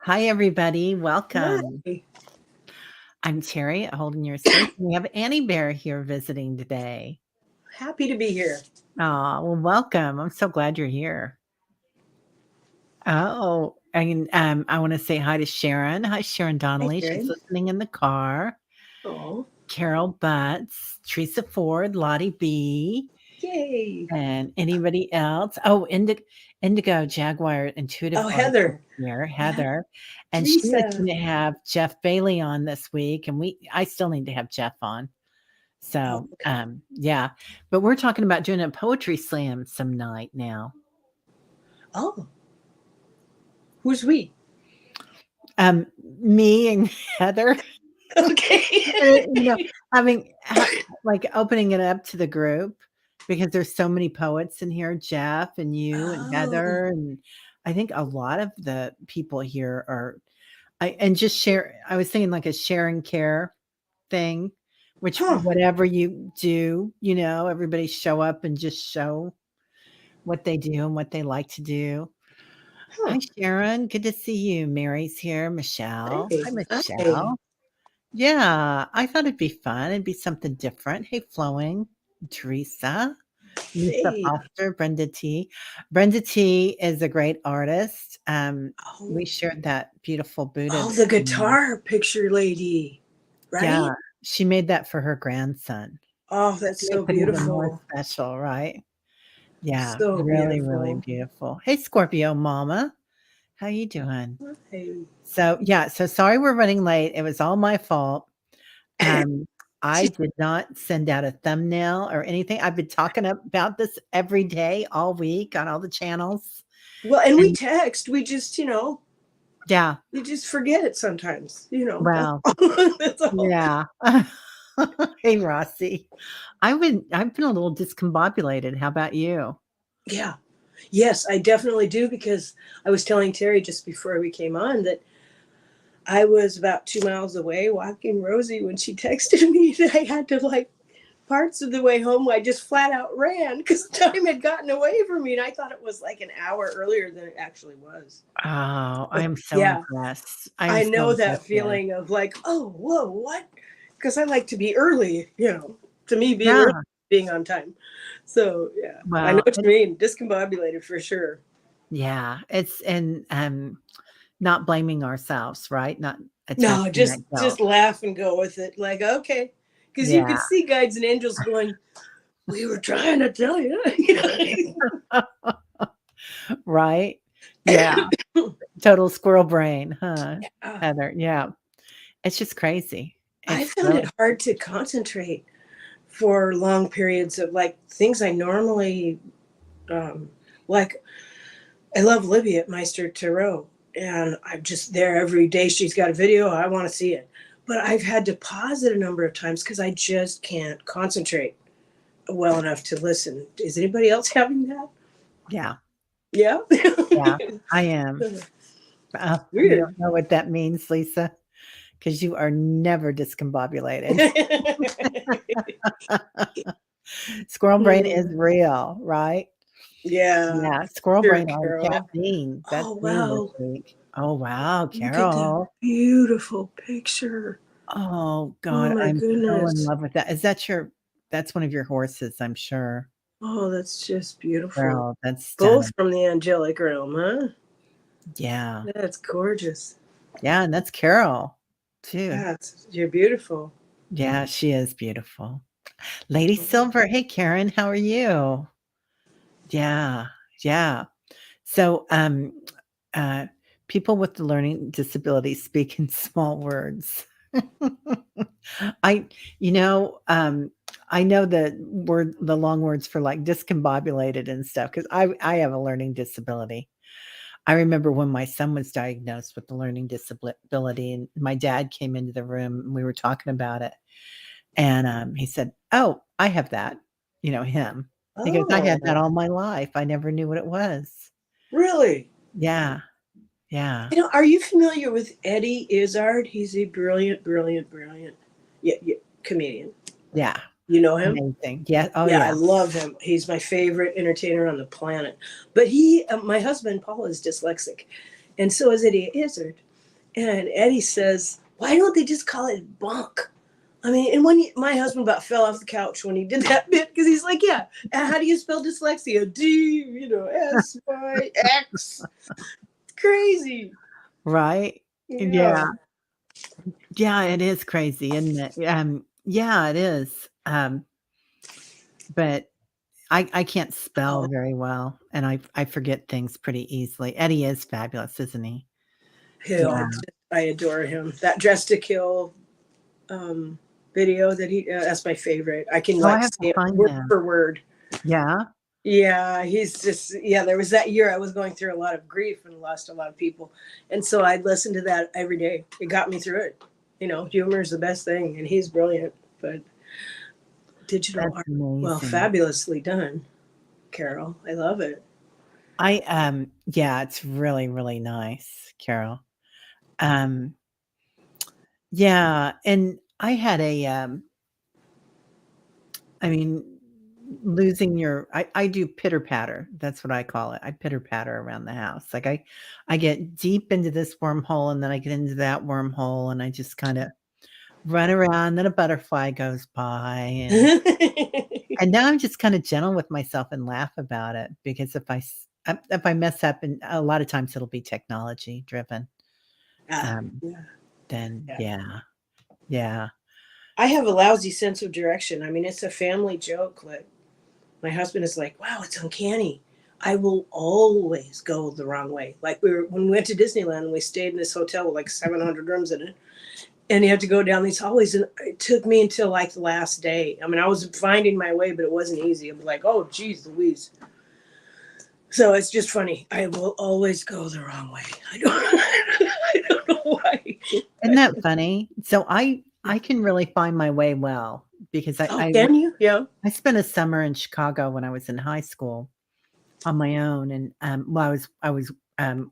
Hi, everybody. Welcome. Hi. I'm Terry, holding your space. We have Annie Bear here visiting today. Happy to be here. Oh, well, welcome. I'm so glad you're here. Oh, and I want to say hi to Sharon. Hi, Sharon Hi, Donnelly. She's Karen. listening in the car. Oh, Carol Butts, Teresa Ford, Lottie B, yay. and anybody else. Oh, Indigo Jaguar Intuitive Oh, Art is Heather. here, Yeah, Heather. And she was Teresa. going to have Jeff Bailey on this week, and I still need to have Jeff on. Oh, So, okay. yeah, but we're talking about doing a poetry slam some night now. Oh, who's we? Um, Me and Heather, Okay. you know, having like opening it up to the group because there's so many poets in here, Jeff and you and Oh, Heather, and I think a lot of the people here are. And just share. I was thinking like a share and care thing, which huh, whatever you do, everybody show up and just show what they do and what they like to do. huh. Hi, Sharon. Good to see you. Mary's here. Michelle. Hey, Hi, hi. Michelle. Yeah, I thought it'd be fun. It'd be something different. Hey, Flowing. Teresa. Lisa Hey. Foster, Brenda T. Brenda T is a great artist. We Oh, shared that beautiful Buddha. oh, the guitar picture lady, Yeah, right? she made that for her grandson. Oh, that's so Makes it even more beautiful. special, right? Yeah, So really, really beautiful. beautiful. Hey, Scorpio mama. How you doing? Hey. So sorry we're running late. It was all my fault. Um, I did not send out a thumbnail or anything. I've been talking about this every day, all week on all the channels. Well, and we And text. We just, yeah, you just forget it sometimes. That's well, all. That's all. yeah. Hey, Rossi. I've been a little discombobulated. How about you? Yeah. Yes, I definitely do because I was telling Terry just before we came on that I was about 2 miles away walking Rosie when she texted me that I had to parts of the way home I just flat out ran because time had gotten away from me and I thought it was like an hour earlier than it actually was. Oh, I But am so yeah, impressed. I am I so know that impressed, yeah. feeling of oh, whoa, what? Because I like to be early. To me, being early, Yeah, being on time. So yeah, I know well, what you mean. Discombobulated for sure. yeah, it's and, not blaming ourselves, right? Not No, attaching that just guilt. laugh and go with it. Like, okay. Because you Yeah. could see guides and angels going, we were trying to tell you. Right? Yeah. Total squirrel brain, huh, Yeah. Heather? Yeah. It's just crazy. I It's found really it hard to concentrate for long periods of things I normally um like. I love Libby at Meister Tarot, and I'm just there every day. She's got a video. I want to see it. But I've had to pause it a number of times because I just can't concentrate well enough to listen. Is anybody else having that? yeah, Yeah. yeah, I am. You Weird. don't know what that means, Lisa, because you are never discombobulated. Squirrel brain is Hmm. real, right? Yeah. Yeah, squirrel Sure, brain on Carol. caffeine. That's Oh, me this wow. week. Oh, wow, Look at that Carol. beautiful picture. Oh Oh, god, my I'm so in goodness. love with that. That's one of your horses, I'm sure. Oh, that's just beautiful. Girl, that's Both stunning. from the angelic realm, huh? Yeah. That's gorgeous. Yeah, and that's Carol too. You're beautiful. Yeah, she is beautiful. Lady Silver, hey Karen, how are you? Yeah, yeah. So, uh, people with the learning disability speak in small words. I you know, I know the long words for, like, discombobulated and stuff because I have a learning disability. I remember when my son was diagnosed with the learning disability, and my dad came into the room, and we were talking about it, and, he said, "Oh, I have that." Him. He goes, "I had that Oh, all my life. I never knew what it was." really? Yeah, yeah, Are you familiar with Eddie Izzard? He's a brilliant, brilliant, brilliant, yeah, comedian. yeah. You know him? Amazing. Yeah, oh, Yeah, I yeah. love him. He's my favorite entertainer on the planet. But my husband Paul is dyslexic, and so is Eddie Izzard. And Eddie says, "Why don't they just call it bunk?" I mean, and my husband about fell off the couch when he did that bit because he's like, "Yeah, how do you spell dyslexia? DSYX." Crazy. Right? Yeah. Yeah. Yeah, it is crazy, isn't it? Yeah, it is. But I can't spell Oh, very well, and I forget things pretty easily. Eddie is fabulous, isn't he? hell, Yeah. I adore him. That Dress to Kill um, video that that's my favorite. I can Oh, I like have to say it find word that. for word. Yeah? Yeah, he's just yeah. There was that year I was going through a lot of grief and lost a lot of people, and so I'd listen to that every day. It got me through it. Humor is the best thing, and he's brilliant. But digital That's art, well, amazing. fabulously done, Carol. I love it. Yeah, it's really, really nice, Carol. Um, yeah, and I had I mean, losing your I do pitter patter. That's what I call it. I pitter patter around the house. Like I get deep into this wormhole and then I get into that wormhole and I just kind of run around. Then a butterfly goes by and now I'm just kind of gentle with myself and laugh about it because if I mess up, and a lot of times it'll be technology driven, Ah, um, yeah, then yeah. yeah. I have a lousy sense of direction. I mean, it's a family joke. Like my husband is like, "Wow, it's uncanny. I will always go the wrong way." Like when we went to Disneyland and we stayed in this hotel with like 700 rooms in it, and you have to go down these hallways, and it took me until like the last day. I mean, I was finding my way, but it wasn't easy. I'm like, "Oh, geez, Louise." So it's just funny. I will always go the wrong way. I don't, I don't know why. Isn't that funny? So I can really find my way well because Oh, can you? Yeah. I spent a summer in Chicago when I was in high school on my own, and, well, I was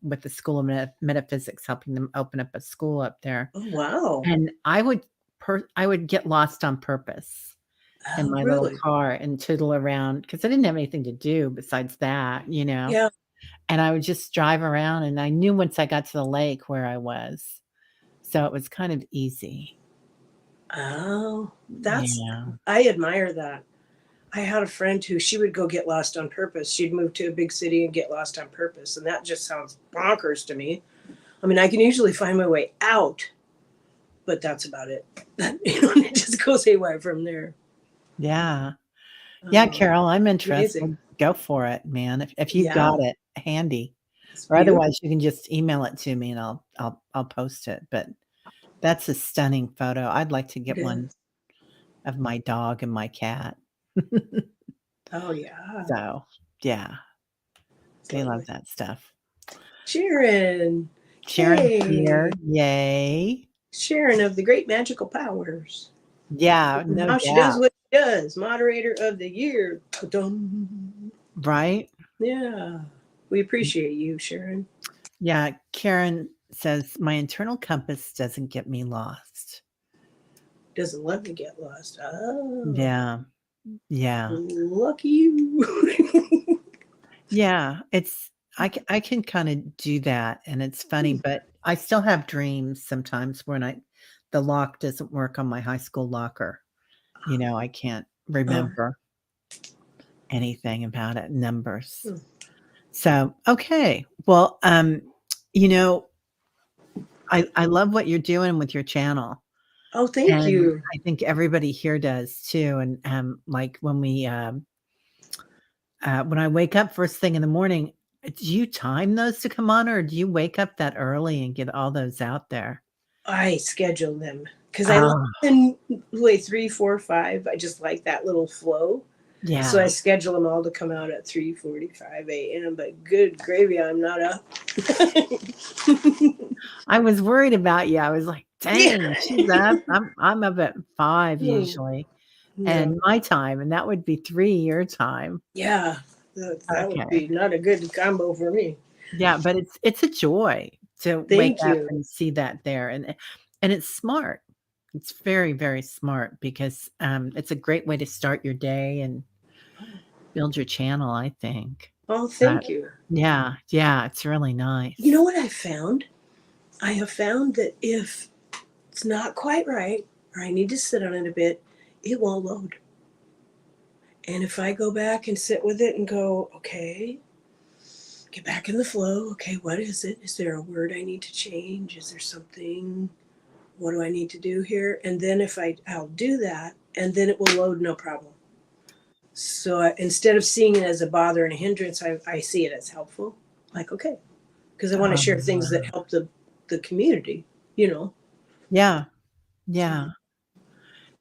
with the School of Metaphysics, helping them open up a school up there, Oh, wow. and I would get lost on purpose in Oh, my little really? car and tootle around because I didn't have anything to do besides that, Yeah. and I would just drive around, and I knew once I got to the lake where I was, so it was kind of easy. Oh, that's, Yeah. I admire that. I had a friend who she would go get lost on purpose. She'd move to a big city and get lost on purpose. And that just sounds bonkers to me. I mean, I can usually find my way out, but that's about it. It just goes haywire from there. Yeah. Yeah, Oh, Carol, I'm amazing. interested. Go for it, man. If you've Yeah, got it handy, it's or beautiful. otherwise you can just email it to me and I'll post it, but that's a stunning photo. I'd like to It get one is. of my dog and my cat. Oh, yeah. So, yeah, It's they love lovely. that stuff. Sharon. Sharon's here. Hey, Yay. Sharon of the Great Magical Powers. Yeah, no How she does doubt. what she does. Moderator of the year. Ta-dum. Right? Yeah. We appreciate you, Sharon. Yeah, Karen says, "My internal compass doesn't get me lost." Doesn't let me get lost. Oh, Yeah. Yeah. lucky you. Yeah, I can kinda do that, and it's funny, but I still have dreams sometimes when the lock doesn't work on my high school locker. I can't Uh, remember anything about it, numbers. So, okay. Well, you know, I love what you're doing with your channel, oh, thank and you. I think everybody here does too, and, like, when I wake up first thing in the morning, do you time those to come on, or do you wake up that early and get all those out there? I schedule them because I Oh, listen way 3, 4, 5. I just like that little flow. So I yeah. schedule them all to come out at 3:45 a.m. But good gravy, I'm not up. I was worried about you. I was like, Yeah. "Dang, she's up." I'm up at 5 Hmm. usually, No. and my time, and that would be 3 your time. Yeah. That would Okay. be not a good combo for me. Yeah, but it's a joy to wake Thank up you. and see that there, and it's smart. It's very, very smart because, it's a great way to start your day and build your channel, I think. Oh, But thank you. yeah, yeah, it's really You know nice. what I found? I have found that if it's not quite right, or I need to sit on it a bit, it won't load. And if I go back and sit with it and go, okay, get back in the flow. Okay, what is it? Is there a word I need to change? Is there something? What do I need to do here? And then if I'll do that, and then it will load no problem. So instead of seeing it as a bother and a hindrance, I see it as helpful. Like, okay, because I want to share things that Um, help the community, you know. yeah, yeah.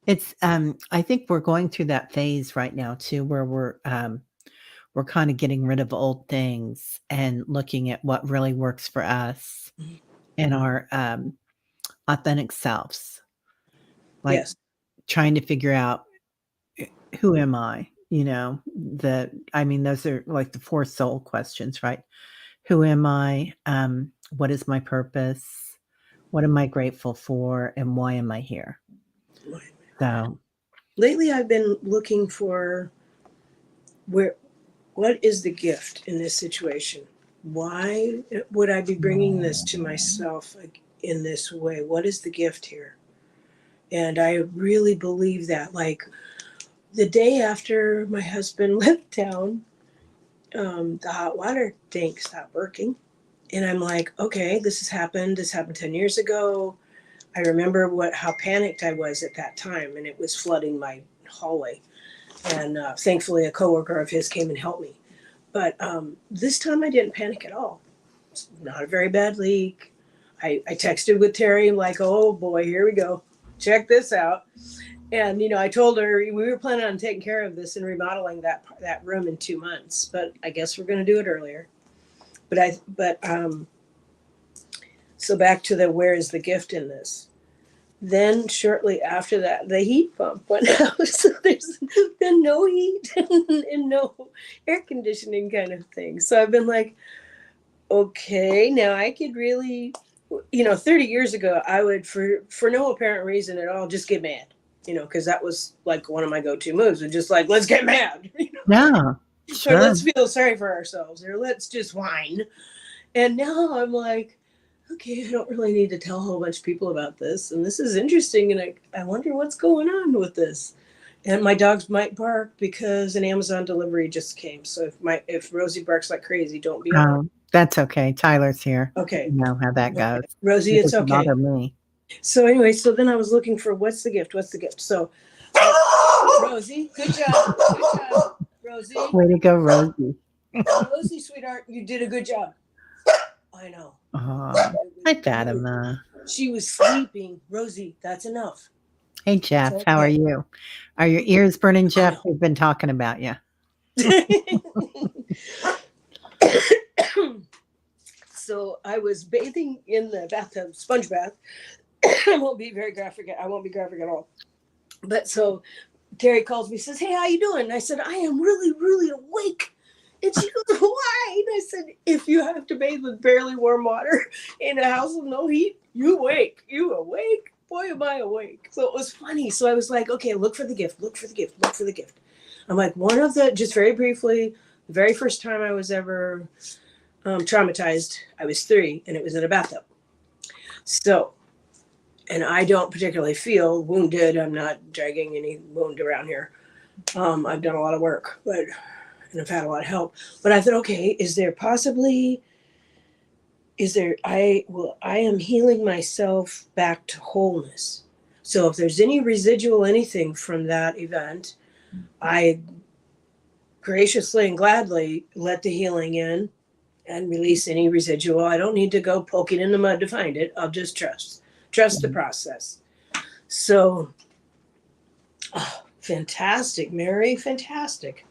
It's, I think we're going through that phase right now too, where we're kind of getting rid of old things and looking at what really works for us Mhm. and our authentic selves. Like Yes. trying to figure out who am I? I mean, those are like the four soul questions, right? Who am I? What is my purpose? What am I grateful for? And why am I here? So, Lately, I've been looking for where what is the gift in this situation? Why would I be bringing this to myself in this way? What is the gift here? And I really believe that. Like the day after my husband left town, the hot water tank stopped working. And I'm like, okay, this has happened. This happened 10 years ago. I remember how panicked I was at that time, and it was flooding my hallway. And thankfully, a coworker of his came and helped me. But this time I didn't panic at all. It's not a very bad leak. I texted with Terry, like, oh boy, here we go. Check this out. And I told her we were planning on taking care of this and remodeling that room in 2 months, but I guess we're going to do it earlier. But so back to the where is the gift in this? Then shortly after that, the heat pump went out, so there's been no heat and no air conditioning kind of thing. So I've been like, okay, now I could really, 30 years ago, I would, for no apparent reason at all, just get mad, because that was like one of my go-to moves, and just like, let's get mad, yeah, or sure. let's feel sorry for ourselves, or let's just whine. And now I'm like, okay, I don't really need to tell a whole bunch of people about this, and this is interesting, and I wonder what's going on with this. And my dogs might bark because an Amazon delivery just came. So if Rosie barks like crazy, don't be alarmed. That's okay. Tyler's here. Okay. You know how that Okay. goes. Rosie, It it's doesn't okay. bother me. So anyway, so then I was looking for what's the gift? What's the gift? So Rosie, good job. Good job. Rosie. Way to go, Rosie. Rosie, sweetheart, you did a good job. I know. Hi, Fatima. She was sleeping. Rosie, that's enough. Hey, It's Jeff. How are okay. you? Are your ears burning, I Jeff? We've been talking about you. So I was bathing in the bathtub, sponge bath. I won't be graphic at all. But so Terry calls me, says, "Hey, how you doing?" And I said, "I am really, really awake." And she goes, "Why?" And I said, "If you have to bathe with barely warm water in a house with no heat, you awake. You awake. Boy, am I awake." So it was funny. So I was like, okay, look for the gift, look for the gift, look for the gift. I'm like, just very briefly, the very first time I was ever traumatized, I was 3, and it was in a bathtub. So, and I don't particularly feel wounded. I'm not dragging any wound around here. I've done a lot of work, and I've had a lot of help. But I thought, okay, I am healing myself back to wholeness. So if there's any residual anything from that event, I graciously and gladly let the healing in and release any residual. I don't need to go poking in the mud to find it. I'll just trust the process. So, fantastic, Mary, fantastic.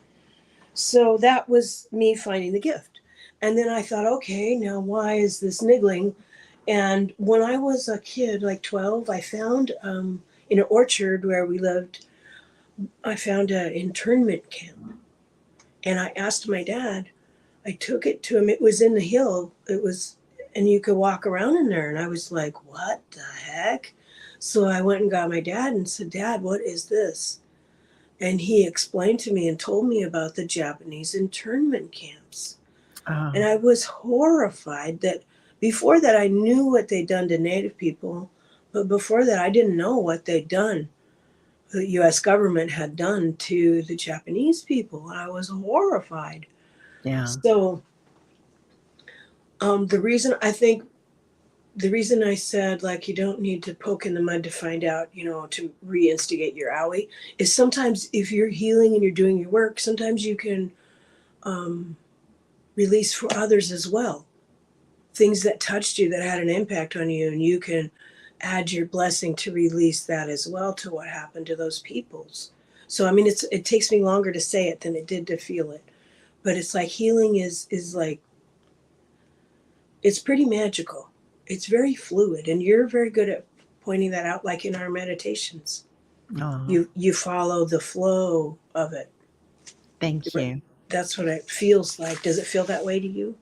So that was me finding the gift. And then I thought, okay, now why is this niggling? And when I was a kid, like 12, I found in an orchard where we lived, I found an internment camp. And I asked my dad, I took it to him. It was in the hill. And you could walk around in there. And I was like, what the heck? So I went and got my dad and said, "Dad, what is this?" And he explained to me and told me about the Japanese internment camps. And Oh, I was horrified that Before that, I knew what they'd done to Native people, but before that, I didn't know what they'd done. The U.S. government had done to the Japanese people. I was horrified. Yeah. So, the reason I think the reason I said like you don't need to poke in the mud to find out, to reinstigate your owie, is sometimes if you're healing and you're doing your work, sometimes you can um, release for others as well. Things that touched you that had an impact on you, and you can add your blessing to release that as well to what happened to those peoples. So I mean, it takes me longer to say it than it did to feel it, but it's like healing is like it's pretty magical. It's very fluid, and you're very good at pointing that out, like in our meditations. Oh, You follow the flow of it. thank you. That's what it feels like. Does it feel that way to you?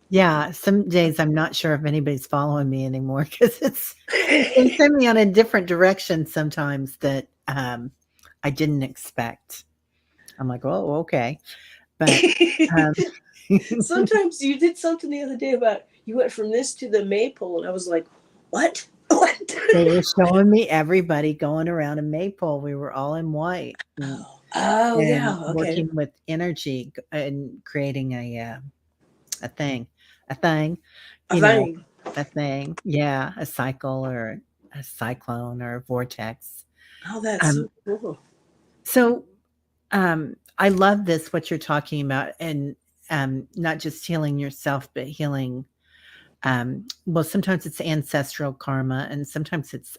Yeah, some days I'm not sure if anybody's following me anymore because they send me on a different direction sometimes that, I didn't expect. I'm like, "Oh, okay." But, um, Sometimes you did something the other day about you went from this to the maypole, and I was like, what? What? they were showing me everybody going around a maypole. We were all in white Oh, and yeah. Okay. working with energy and creating a thing, a thing, A you know, thing. a thing. Yeah, a cycle or a cyclone or a vortex. Oh, that's Um, so cool. so I love this what you're talking about, and not just healing yourself, but healing. Well, sometimes it's ancestral karma, and sometimes it's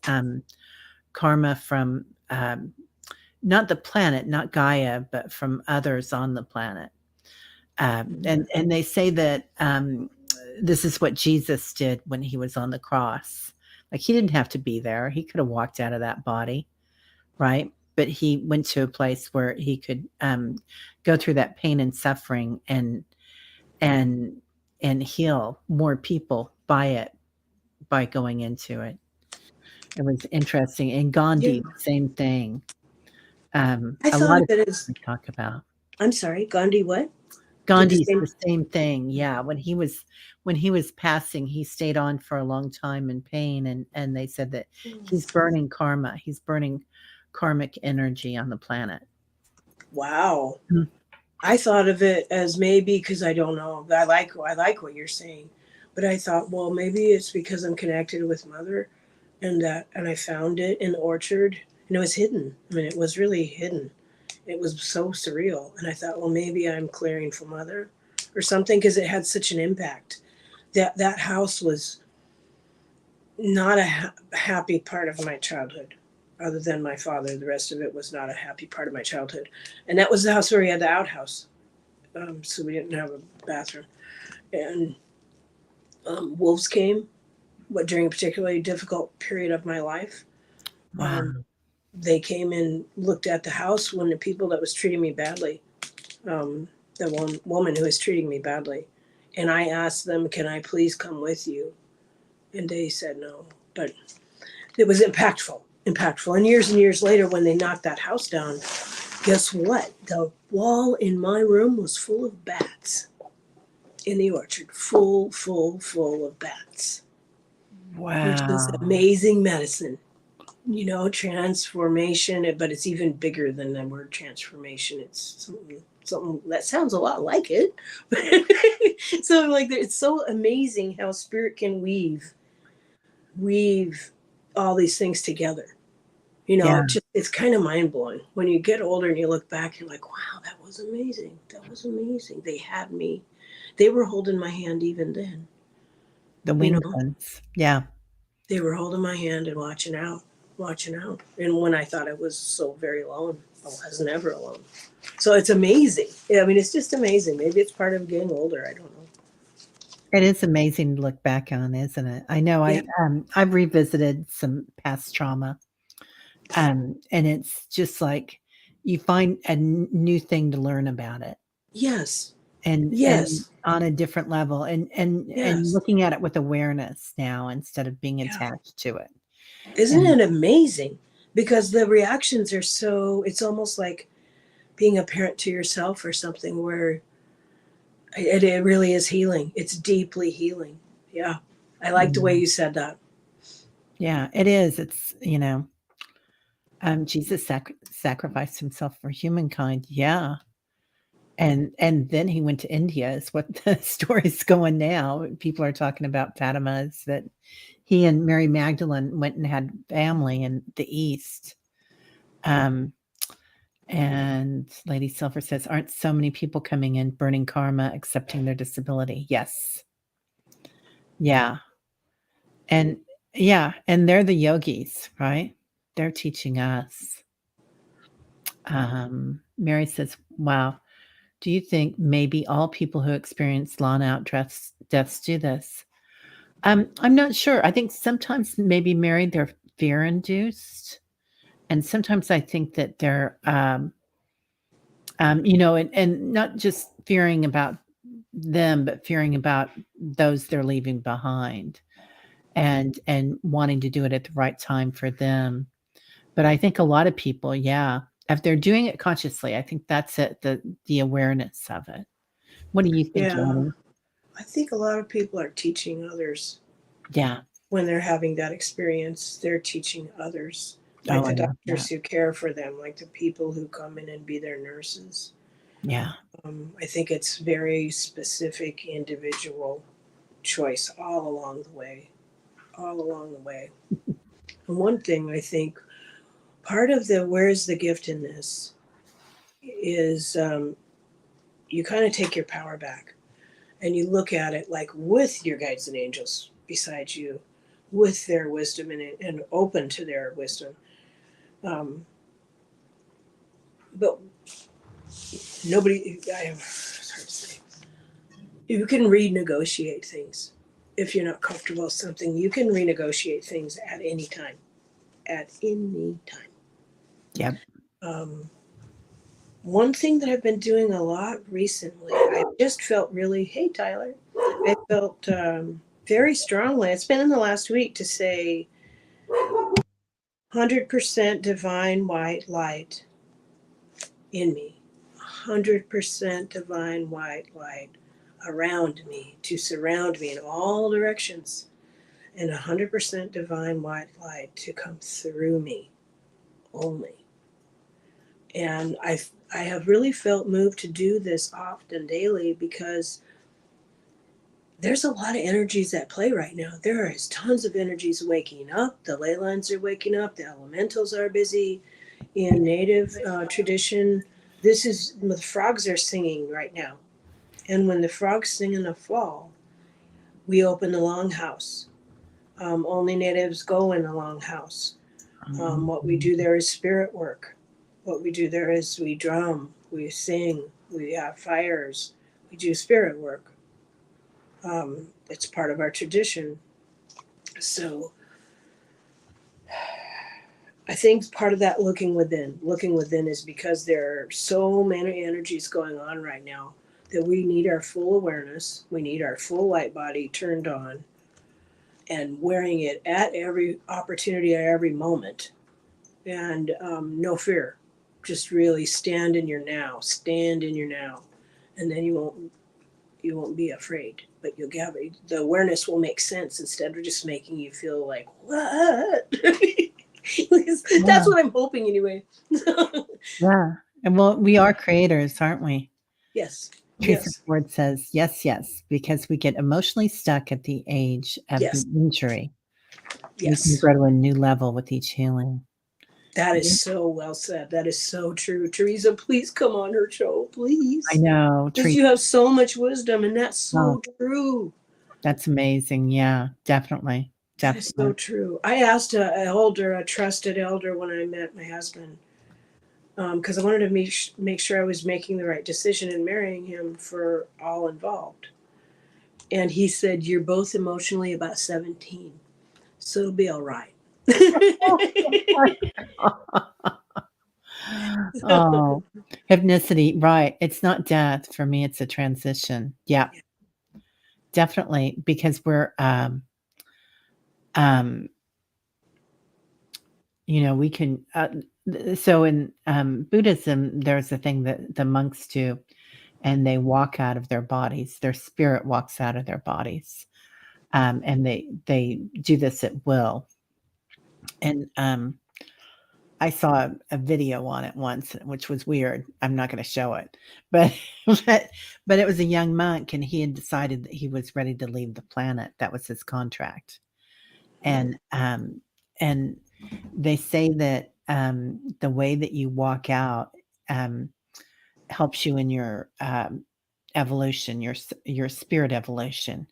karma from not the planet, not Gaia, but from others on the planet. And they say that this is what Jesus did when he was on the cross. Like he didn't have to be there; he could have walked out of that body, right? But he went to a place where he could go through that pain and suffering and and heal more people by it by going into it. It was interesting. And Yeah. Gandhi, same thing. I A thought lot of of it people as, we talk about. I'm sorry, Gandhi, what? Did the Gandhi's same. the same thing. Yeah, when he was passing, he stayed on for a long time in pain, and they said that he's burning karma. He's burning karmic energy on the planet. Wow. Mm. I thought of it as maybe because I don't know. I like what you're saying, but I thought, well, maybe it's because I'm connected with Mother, and I found it in the orchard, and it was hidden. I mean, it was really hidden. It was so surreal, and I thought, well, maybe I'm clearing for Mother, or something, because it had such an impact. That house was not a happy part of my childhood. Other than my father, the rest of it was not a happy part of my childhood, and that was the house where we had the outhouse, so we didn't have a bathroom. And wolves came, but during a particularly difficult period of my life. Um, Wow. they came and looked at the house when the people that was treating me badly, um, the one woman who was treating me badly, and I asked them, "Can I please come with you?" And they said no, but it was impactful, impactful. And years later, when they knocked that house down, guess what? The wall in my room was full of bats in the orchard, full of bats, which is Wow. amazing medicine. Transformation, but it's even bigger than the word transformation. It's something that sounds a lot like it. So like it's so amazing how spirit can weave all these things together. Yeah, It's kind of mind blowing when you get older and you look back. You're like, wow, that was amazing. That was amazing. They had me. They were holding my hand even then. the You winged know, ones. Yeah. they were holding my hand and watching out. And when I thought I was so very alone, I was never alone. So it's amazing. Yeah, I mean, it's just amazing. Maybe it's part of getting older. I don't know. It is amazing to look back on, isn't it? I know Yeah. I've revisited some past trauma, and it's just like you find a new thing to learn about it, Yes. and Yes. on a different level, and Yes. looking at it with awareness now instead of being Yeah. attached to it. Isn't And it amazing? Because the reactions are so, it's almost like being a parent to yourself or something where it really is healing. It's deeply healing. Yeah. I like the way you said that. Yeah, it is. It's, Jesus sacrificed himself for humankind. Yeah. And then he went to India is what the story's going now. People are talking about Fatima's that he and Mary Magdalene went and had family in the East. And Lady Silver says, aren't so many people coming in, burning karma, accepting their disability? Yes. Yeah. And yeah, and they're the yogis, right? They're teaching us. Mary says, wow, do you think maybe all people who experience long-out deaths do this? I'm not sure. I think sometimes maybe, Mary, they're fear-induced, and sometimes I think that they're, and not just fearing about them, but fearing about those they're leaving behind, and wanting to do it at the right time for them. But I think a lot of people, yeah, if they're doing it consciously, I think that's it, the awareness of it. What do you think, Yeah. Annie? I think a lot of people are teaching others Yeah. when they're having that experience. They're teaching others, like Oh, I the love doctors that. who care for them, like the people who come in and be their nurses. Yeah. I think it's very specific individual choice all along the way, all along the way. And one thing I think, part of the where's the gift in this is, you kind of take your power back and you look at it like with your guides and angels beside you, with their wisdom and open to their wisdom. Um, but nobody, it's hard to say. You can renegotiate things. If you're not comfortable with something, you can renegotiate things at any time. At any time. Yep. One thing that I've been doing a lot recently, I just felt really, hey, Tyler, I felt very strongly, it's been in the last week, to say 100% divine white light in me, 100% divine white light around me, to surround me in all directions, and 100% divine white light to come through me only. And I have really felt moved to do this often daily because there's a lot of energies at play right now. There is tons of energies waking up. The ley lines are waking up. The elementals are busy. In native tradition, the frogs are singing right now. And when the frogs sing in the fall, we open the longhouse. Only natives go in the longhouse. What we do there is spirit work. What we do there is we drum, we sing, we have fires, we do spirit work. It's part of our tradition. So I think part of that looking within is because there are so many energies going on right now that we need our full awareness. We need our full light body turned on and wearing it at every opportunity, at every moment. And no fear. Just really stand in your now. Stand in your now. And then you won't be afraid. But you'll get the awareness will make sense instead of just making you feel like, what? That's Yeah. what I'm hoping anyway. Yeah. And well, we are creators, aren't we? Yes. Teresa Yes. Ford says, yes, yes, because we get emotionally stuck at the age of the Yes. injury. We can Yes. grow to a new level with each healing. That is Yeah. so well said. That is so true. Teresa, please come on her show, I please. know, Because Teresa. you have so much wisdom, and that's Oh, so true. that's amazing. Yeah, definitely. That is so Definitely. true. I asked a trusted elder when I met my husband, because I wanted to make sure I was making the right decision in marrying him for all involved. And he said, "You're both emotionally about 17, so it'll be all right." Oh, ethnicity, right. It's not death for me, it's a transition. Yeah, definitely, because we're, um, we can, so in, Buddhism, there's a thing that the monks do, and they walk out of their bodies. Their spirit walks out of their bodies. and they do this at will. And I saw a video on it once, which was weird. I'm not going to show it, but but but it was a young monk, and he had decided that he was ready to leave the planet. That was his contract, and and they say that the way that you walk out um, helps you in your evolution, your spirit evolution,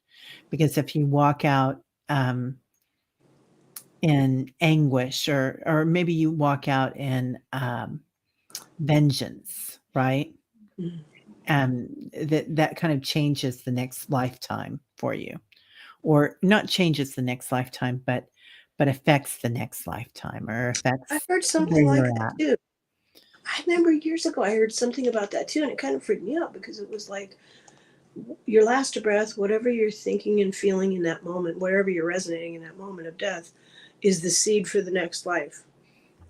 because if you walk out in anguish, or maybe you walk out in vengeance, right? Mm. That kind of changes the next lifetime for you, or not changes the next lifetime, but affects the next lifetime, or I affects heard where something you're like that at. too. I remember years ago I heard something about that too, and it kind of freaked me out because it was like your last breath, whatever you're thinking and feeling in that moment, wherever you're resonating in that moment of death, is the seed for the next life.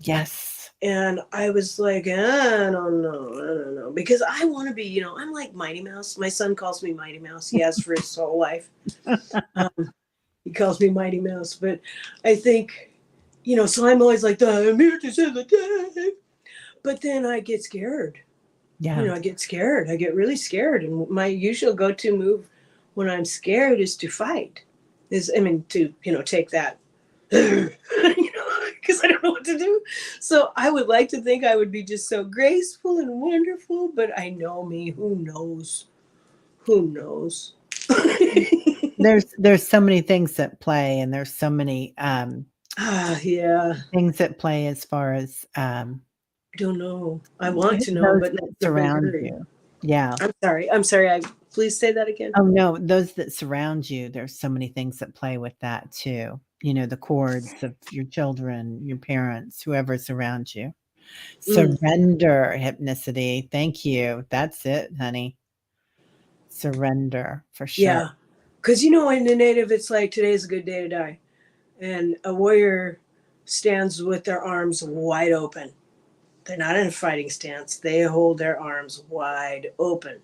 Yes. And I was like, I don't know, I don't know, because I want to be, I'm like Mighty Mouse. My son calls me Mighty Mouse. He has for his whole life. Um, he calls me Mighty Mouse, but I think, so I'm always like, I'm here to save the day. But then I get scared. Yeah. I get scared. I get really scared. And my usual go to move when I'm scared is to fight. Take that, because I don't know what to do. So I would like to think I would be just so graceful and wonderful, but I know me. Who knows? Who knows? There's so many things at play, and there's so many Yeah. things at play as far as I don't know. I want to know, those but not that in a big surround hurry. you. Yeah. I'm sorry. I'm sorry. Please say that again. Oh, no, those that surround you, there's so many things that play with that too. The cords of your children, your parents, whoever's around you. Mm, Surrender, hypnicity. Thank you. That's it, honey. Surrender for sure. yeah. Because, in the native, it's like today's a good day to die. And a warrior stands with their arms wide open. They're not in a fighting stance. They hold their arms wide open,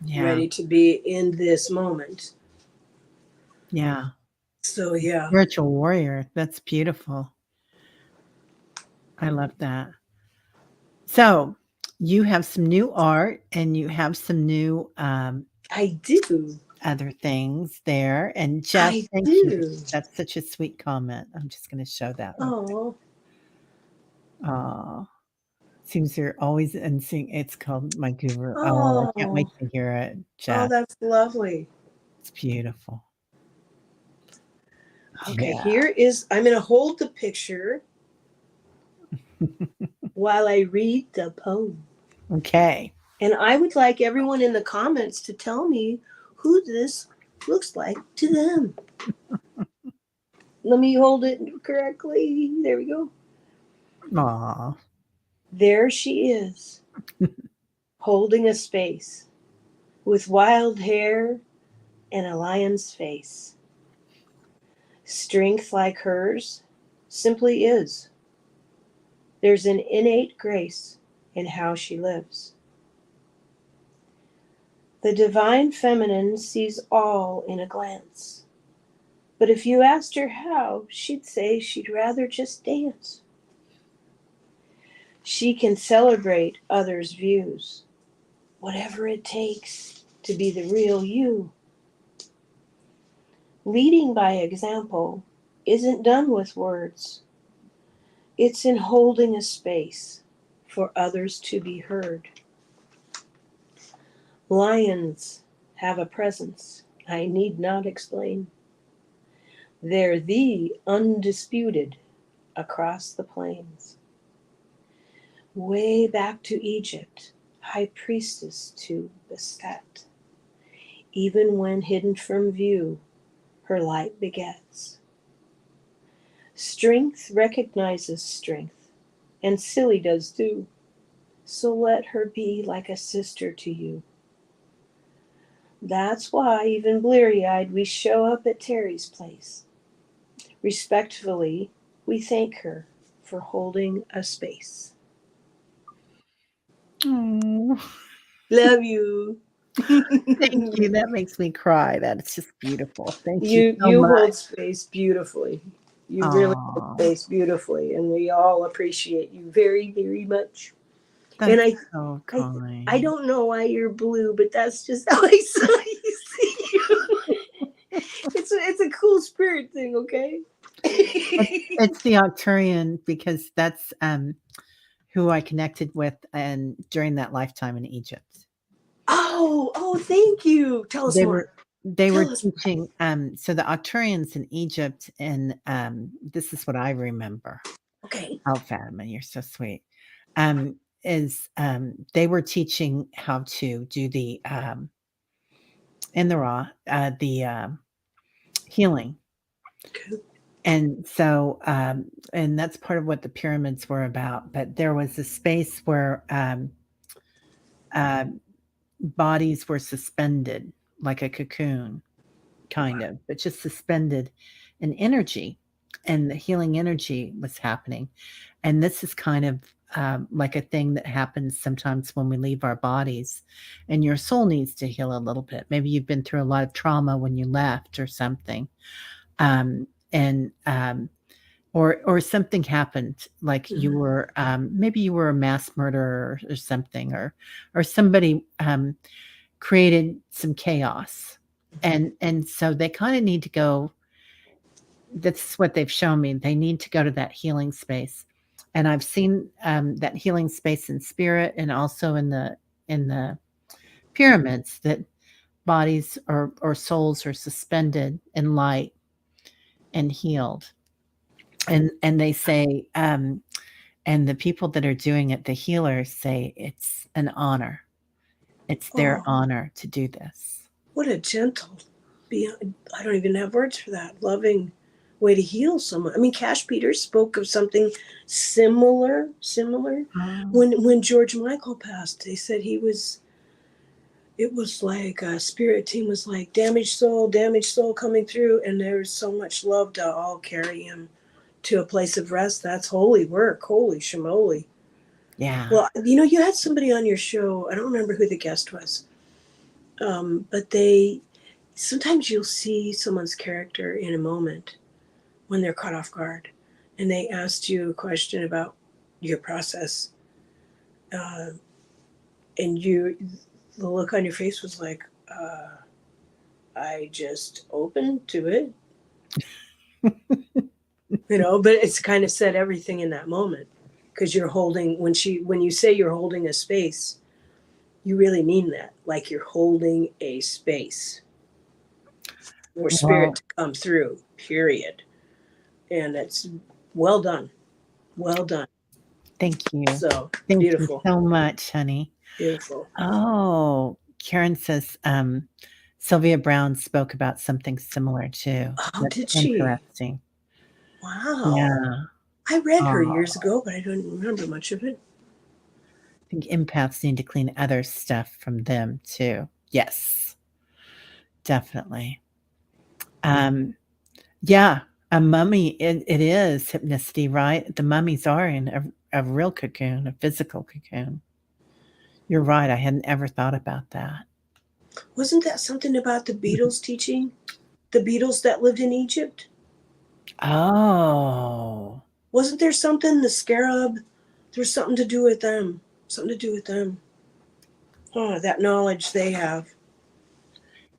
Yeah. ready to be in this moment. Yeah. So, yeah. Spiritual warrior. That's beautiful. I love that. So, you have some new art, and you have some new I do. other things there. And Jeff, I thank you. do. That's such a sweet comment. I'm just going to show that real quick. Oh, Aw. Seems you're always in sync. It's called My Guru. Oh, I can't wait oh, to hear it, oh, Jeff. that's lovely. It's beautiful. Okay, Yeah. I'm going to hold the picture while I read the poem. Okay. And I would like everyone in the comments to tell me who this looks like to them. Let me hold it correctly. There we go. Aw. There she is, holding a space with wild hair and a lion's face. Strength like hers simply is. There's an innate grace in how she lives. The divine feminine sees all in a glance. But if you asked her how, she'd say she'd rather just dance. She can celebrate others' views, whatever it takes to be the real you. Leading by example isn't done with words, it's in holding a space for others to be heard. Lions have a presence I need not explain. They're the undisputed across the plains. Way back to Egypt, high priestess to Bastet. Even when hidden from view, her light begets. Strength recognizes strength, and silly does too. So let her be like a sister to you. That's why, even bleary eyed, we show up at Terry's place. Respectfully, we thank her for holding a space. Oh, Love you. Thank you, that makes me cry, that's just beautiful. Thank you so You much. hold space beautifully. You really hold Aw, space beautifully, and we all appreciate you very, very much. And that's so I, I kind. don't know why you're blue, but that's just how I saw you see you. It's a cool spirit thing, okay? It's the Arcturian because that's, who I connected with and during that lifetime in Egypt. Oh, thank you. Tell us They were more. they were Tell us more. teaching, so the Arcturians in Egypt and, this is what I remember. Okay. Oh, Fatima, you're so sweet. Is, they were teaching how to do the, in the raw, the, healing. Okay. And so, and that's part of what the pyramids were about, but there was a space where, uh, bodies were suspended like a cocoon, kind of, but just suspended in energy, and the healing energy was happening. And this is kind of like a thing that happens sometimes when we leave our bodies, and your soul needs to heal a little bit. Maybe you've been through a lot of trauma when you left or something. And or something happened, like you Mhm. were maybe you were a mass murderer or something, or somebody created some chaos, and so they kind of need to go. That's what they've shown me. They need to go to that healing space, and I've seen that healing space in spirit and also in the pyramids, that bodies or souls are suspended in light and healed. And they say, and the people that are doing it, the healers say it's an honor. It's their Oh, honor to do this. what a gentle, beyond, I don't even have words for that, loving way to heal someone. I mean, Cash Peters spoke of something similar. Oh, When George Michael passed, they said it was like a spirit team was like damaged soul coming through, and there was so much love to all carry him to a place of rest. That's holy work. Holy shamoly. yeah. Well, you had somebody on your show. I don't remember who the guest was, but sometimes you'll see someone's character in a moment when they're caught off guard, and they asked you a question about your process, uh, and the look on your face was like, I just opened to it, but it's kind of said everything in that moment, because you're holding when you say you're holding a space, you really mean that, like you're holding a space for spirit Well, to come through, period. And it's well done, well done. thank you. So Thank you beautiful, so much, honey. beautiful. Oh, Karen says, Sylvia Brown spoke about something similar too. Oh, That's did she? interesting. Wow. Yeah. I read her Oh, years ago, but I don't remember much of it. I think empaths need to clean other stuff from them too. Yes, definitely. Um, yeah, a mummy, it is hypnicity, right? The mummies are in a real cocoon, a physical cocoon. You're right. I hadn't ever thought about that. Wasn't that something about the Mhm. Beatles teaching? The Beatles that lived in Egypt? Oh, Wasn't there something, the scarab? There's something to do with them. Something to do with them. Oh, that knowledge they have.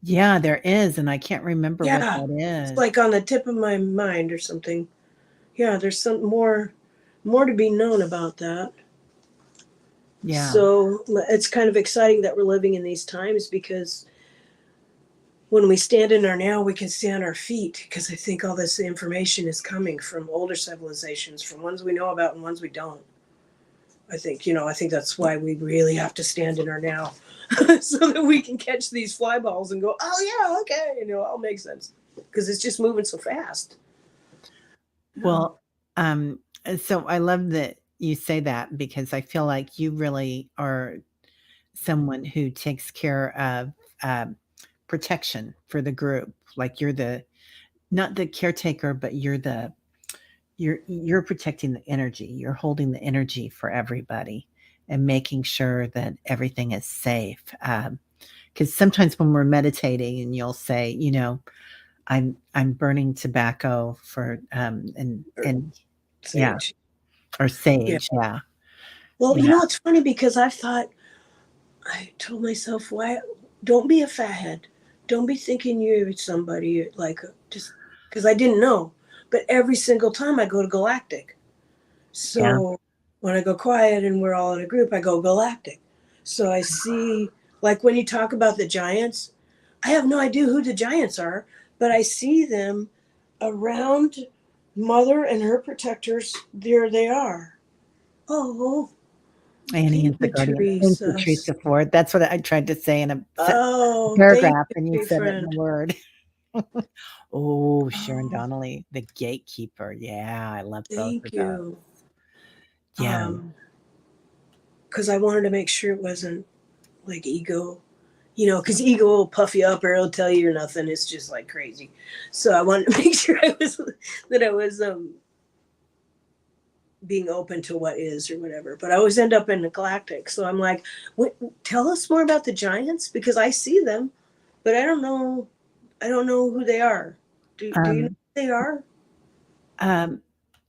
yeah, there is, and I can't remember what Yeah. that It's is. like on the tip of my mind or something. Yeah, there's some more to be known about that. Yeah. So it's kind of exciting that we're living in these times, because when we stand in our now, we can stay on our feet, because I think all this information is coming from older civilizations, from ones we know about and ones we don't. I think that's why we really have to stand in our now, so that we can catch these fly balls and go, oh yeah, okay, it all makes sense, because it's just moving so fast. Yeah. Well, so I love that you say that because I feel like you really are someone who takes care of, um, protection for the group. Like you're the not the caretaker, but you're protecting the energy. You're holding the energy for everybody and making sure that everything is safe. Because sometimes when we're meditating and you'll say, I'm burning tobacco for, Or and yeah, sage. or Yeah. sage, yeah, Well, yeah, it's funny because I told myself, why don't be a fathead. Don't be thinking you're somebody like just because I didn't know. But every single time I go to galactic. yeah, So when I go quiet and we're all in a group, I go galactic. So I see, like when you talk about the giants, I have no idea who the giants are, but I see them around Mother and her protectors. There they are. Oh, Annie thank is the you, guardian. Thank you, Teresa. Teresa Ford. That's what I tried to say in a Oh, thank paragraph, you, and you sweet said it in a friend. word. Oh, Sharon Oh, Donnelly, the gatekeeper. Yeah, I love both of thank those. you. Yeah, Because I wanted to make sure it wasn't like ego, because ego will puff you up or it'll tell you you're nothing. It's just like crazy. So I wanted to make sure I was being open to what is or whatever. But I always end up in the galactic. So I'm like, what, tell us more about the giants because I see them, but I don't know. I don't know who they are. Do you know um, who they are? um,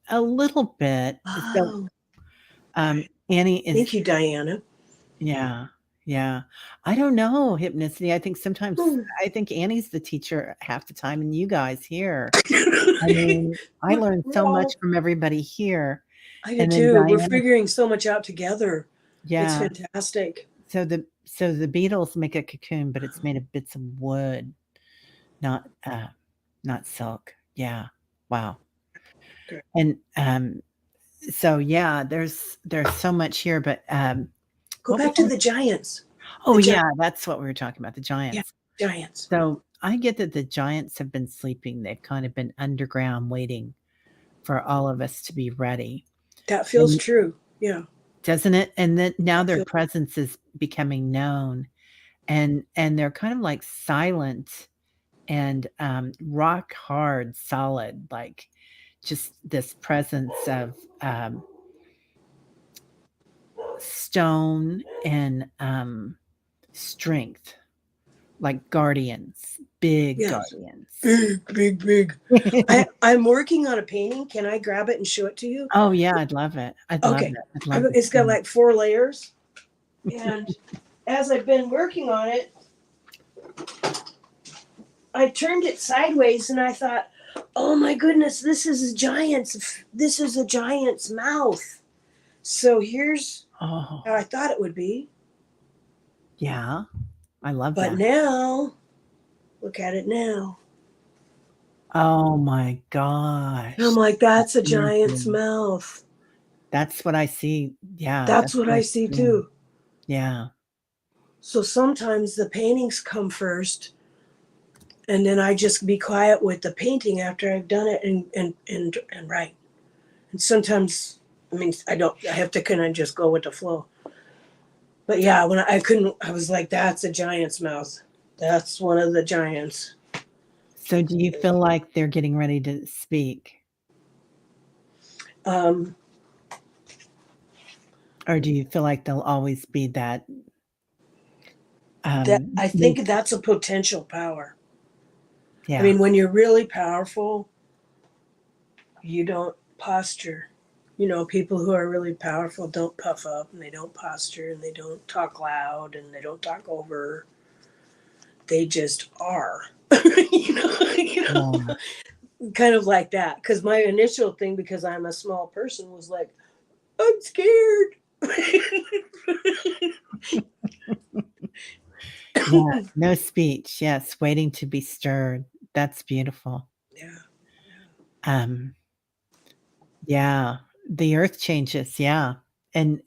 a little bit. So, Oh, right. Annie Thank is, you, Diana. yeah, yeah. I don't know, Hypnicity. Hmm. I think Annie's the teacher half the time, and you guys here. I mean, I learned We're so much all from everybody here, I do and then too. We're Diana, figuring so much out together. It's yeah. fantastic. So the beetles make a cocoon, but it's made of bits of wood, not not silk. Yeah. Wow. Good. And so yeah, there's so much here, but Go what was back to the giants. oh The giant, yeah, that's what we were talking about, the yeah, giants. giants. So I get that the giants have been sleeping. They've kind of been underground waiting for all of us to be ready. That feels And true. Yeah, doesn't it? And then now that their feels. presence is becoming known, and they're kind of like silent and rock hard, solid, like just this presence of stone and strength, like guardians, big Yes, guardians. big, big, big. I'm working on a painting. Can I grab it and show it to you? Oh yeah, I'd love it. I'd love Okay. it. I'd love to It's got see like 4 layers, and as I've been working on it, I turned it sideways, and I thought, "Oh my goodness, this is a giant's. This is a giant's mouth." So here's it. Oh how I thought it would be, yeah, I love but that. now look at it now. Oh my I'm gosh, like, that's that's a giant's amazing. mouth. That's what I see. Yeah, That's that's what what I I see see too. too. Yeah. So sometimes the paintings come first, and then I just be quiet with the painting after I've done it and write. And sometimes, I mean, I don't. I have to kind of just go with the flow. But yeah, when I couldn't, I was like, "That's a giant's mouth. That's one of the giants." So do you feel like they're getting ready to speak? Um, Or do you feel like they'll always be that, that I think neutral? that's a potential power. I Yeah. mean, when you're really powerful, you don't posture. People who are really powerful don't puff up and they don't posture and they don't talk loud and they don't talk over. They just are. you know, you Yeah. know, kind of like that. Because my initial thing, because I'm a small person, was like, I'm scared. Yeah, no speech, yes, waiting to be stirred. That's beautiful. Yeah. Um, yeah, the earth changes, yeah, and,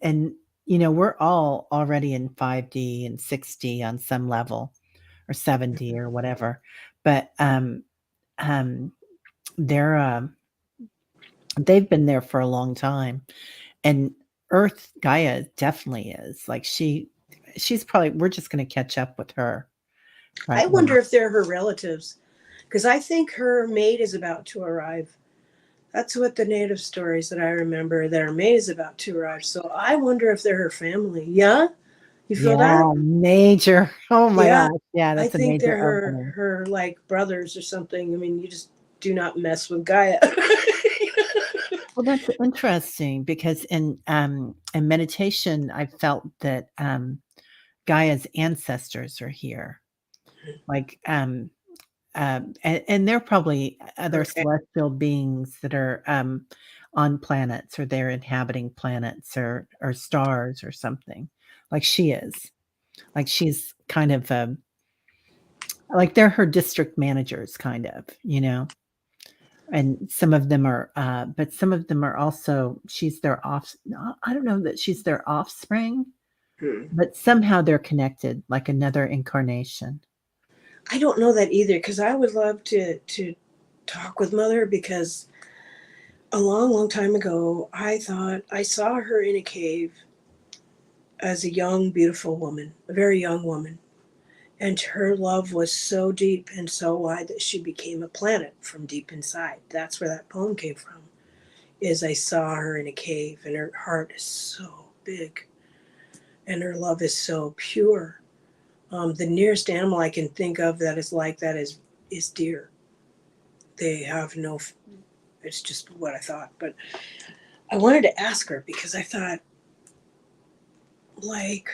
we're all already in 5D and 6D on some level, or 7D or whatever, but, um, they're, they've been there for a long time, and Earth Gaia definitely is, like, she's probably we're just gonna catch up with her I right now. wonder if they're her relatives. Because I think her mate is about to arrive. That's what the native stories that I remember, that her mate is about to arrive. So I wonder if they're her family. Yeah? You feel that? Yeah, major. Oh my Yeah. gosh. Yeah, I that's a think they're major her opening. her like brothers or something. I mean, you just do not mess with Gaia. Well, that's interesting because in meditation, I felt that Gaia's ancestors are here. Like, and they're probably other Okay. celestial beings that are on planets, or they're inhabiting planets or stars or something. Like she is. Like she's kind of like they're her district managers, kind of, and some of them are, but some of them are also, she's their off. No, I don't know that she's their offspring, Hmm. but somehow they're connected, like another incarnation. I don't know that either because I would love to talk with Mother because a long, long time ago, I thought I saw her in a cave as a young, beautiful woman, a very young woman. And her love was so deep and so wide that she became a planet from deep inside. That's where that poem came from. Is I saw her in a cave and her heart is so big and her love is so pure. The nearest animal I can think of that is like that is deer. They have no. It's just what I thought, but I wanted to ask her because I thought like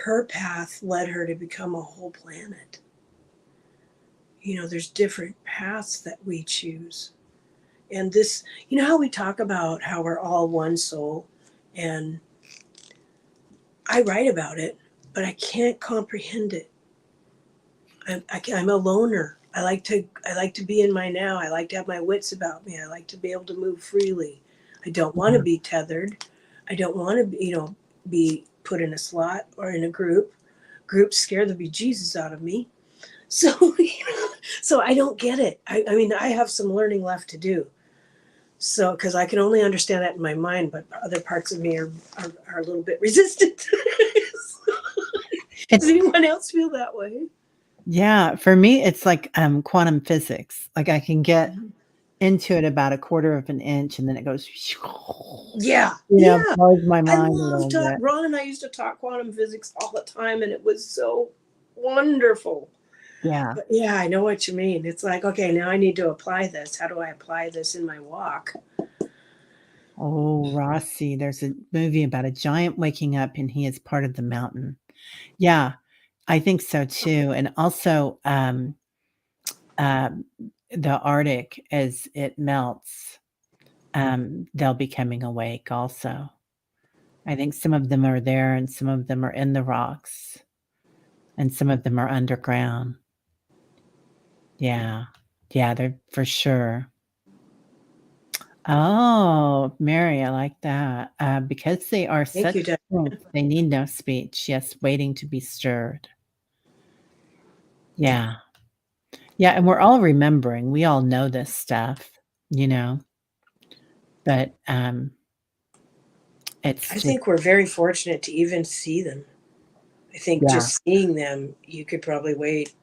her path led her to become a whole planet. There's different paths that we choose. And this, how we talk about how we're all one soul, and I write about it, but I can't comprehend it. I'm a loner. I like to be in my now. I like to have my wits about me. I like to be able to move freely. I don't want to Mhm. be tethered. I don't want to be put in a slot or in a group. Groups scare the bejesus out of me. So so I don't get it. I mean, I have some learning left to do. So because I can only understand that in my mind, but other parts of me are a little bit resistant. Does It's anyone else feel that way? Yeah, for me, it's like quantum physics. Like I can get Mhm. into it about a quarter of an inch, and then it goes, Yeah, yeah. blows my I mind a love little talk. bit. Ron and I used to talk quantum physics all the time, and it was so wonderful. Yeah. But yeah, I know what you mean. It's like, okay, now I need to apply this. How do I apply this in my walk? Oh, Rossi, there's a movie about a giant waking up and he is part of the mountain. Yeah, I think so too. And also, um, the Arctic, as it melts, they'll be coming awake also. I think some of them are there and some of them are in the rocks and some of them are underground. Yeah. Yeah, they're for sure. Oh, Mary, I like that. Because they are Thank such you, Deb. strength, they need no speech. Yes, waiting to be stirred. Yeah. Yeah, and we're all remembering. We all know this stuff, you know, but it's I just think we're very fortunate to even see them. I think yeah. just seeing them, you could probably wait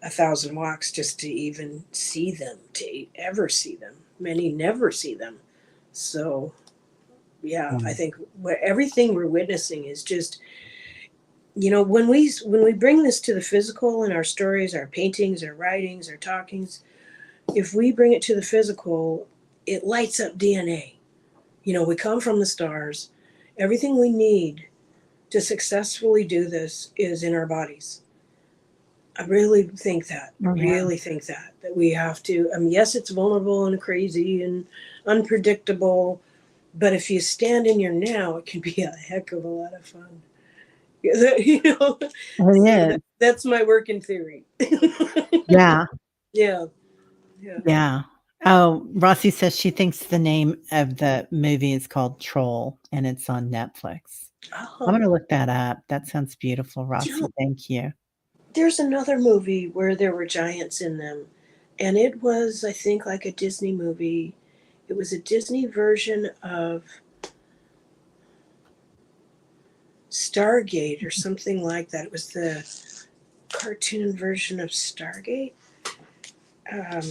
1,000 walks just to even see them, to ever see them. Many never see them. So, yeah, I Yeah. think everything we're witnessing is just, when we bring this to the physical in our stories, our paintings, our writings, our talkings, if we bring it to the physical, it lights up DNA. We come from the stars. Everything we need to successfully do this is in our bodies. I really think that. I Oh, yeah. really think that we have to. Yes, it's vulnerable and crazy and unpredictable, but if you stand in your now, it can be a heck of a lot of fun. you know. It So is. that's my working theory. Yeah. Yeah, yeah. Yeah. Oh, Rossi says she thinks the name of the movie is called Troll, and it's on Netflix. I'm Oh, gonna look that up. That sounds beautiful, you know, Rossi. Thank you. there's another movie where there were giants in them, and it was, I think, like a Disney movie. It was a Disney version of Stargate or something like that. It was the cartoon version of Stargate. Um,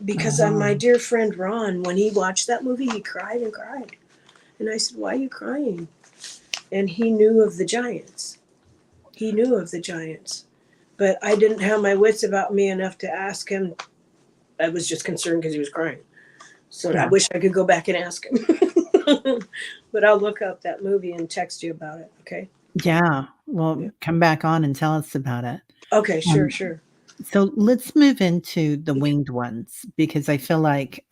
because my Oh. dear friend Ron, when he watched that movie, he cried and cried. And I said, "Why are you crying?" and he knew of the giants. He knew of the giants, but I didn't have my wits about me enough to ask him. I was just concerned because he was crying. So I Yeah. wish I could go back and ask him. But I'll look up that movie and text you about it. Okay. Yeah. Yeah. Well, come back on and tell us about it. Okay. Sure. Um, Sure. so let's move into the Okay. winged ones because I feel like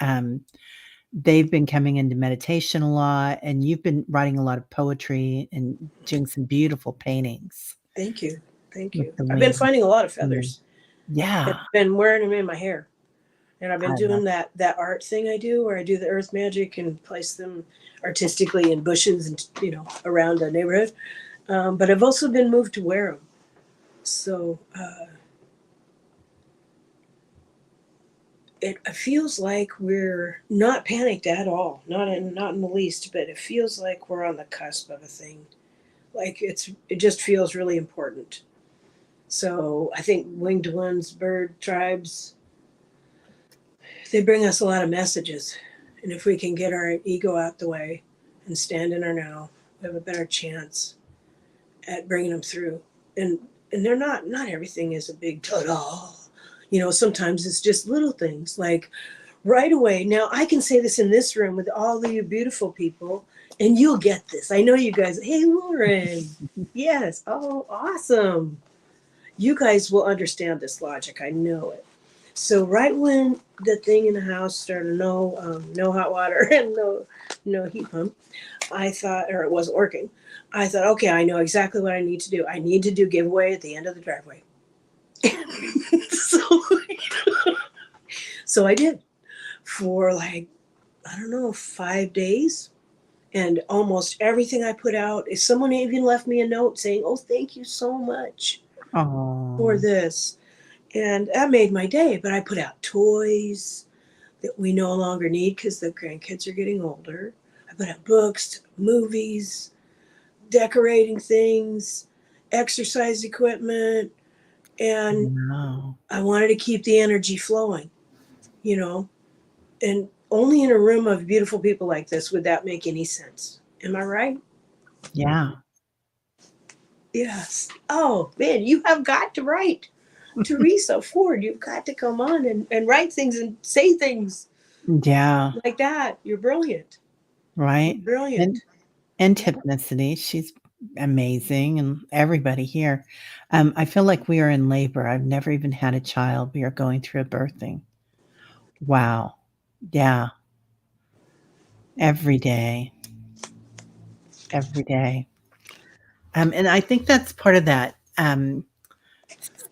they've been coming into meditation a lot, and you've been writing a lot of poetry and doing some beautiful paintings Thank you. Thank with you. the I've been winged. finding a lot of Mm. feathers. Yeah, I've been wearing them in my hair, and I've been I love. doing that art thing I do, where I do the earth magic and place them artistically in bushes and around a neighborhood. But I've also been moved to wear them. So it feels like we're not panicked at all, not in the least. But it feels like we're on the cusp of a thing. Like it just feels really important. So I think winged ones, bird tribes, they bring us a lot of messages. And if we can get our ego out the way and stand in our now, we have a better chance at bringing them through. And and they're not everything is a big ta-da. Sometimes it's just little things like right away. Now I can say this in this room with all of you beautiful people, and you'll get this. I know you guys. Hey, Lauren. Yes. Oh, awesome. You guys will understand this logic. I know it. So right when the thing in the house started, no hot water and no heat pump, I thought, or it wasn't working. I thought, okay, I know exactly what I need to do. I need to do giveaway at the end of the driveway. so, so I did for like, I don't know, 5 days. And almost everything I put out, if someone even left me a note saying, oh, thank you so much for Oh, this. And that made my day. But I put out toys that we no longer need because the grandkids are getting older. I put out books, movies, decorating things, exercise equipment, and no. I wanted to keep the energy flowing, you know. And only in a room of beautiful people like this would that make any sense. Am I right? Yeah. Yes. Oh man, you have got to write. Teresa Ford, you've got to come on and write things and say things Yeah. like that. You're brilliant. You're Right. And brilliant. and Yeah. Typnicity, she's amazing, and everybody here. I feel like we are in labor. I've never even had a child. We are going through a birthing. Wow. Yeah. Every day. Every day. And I think that's part of that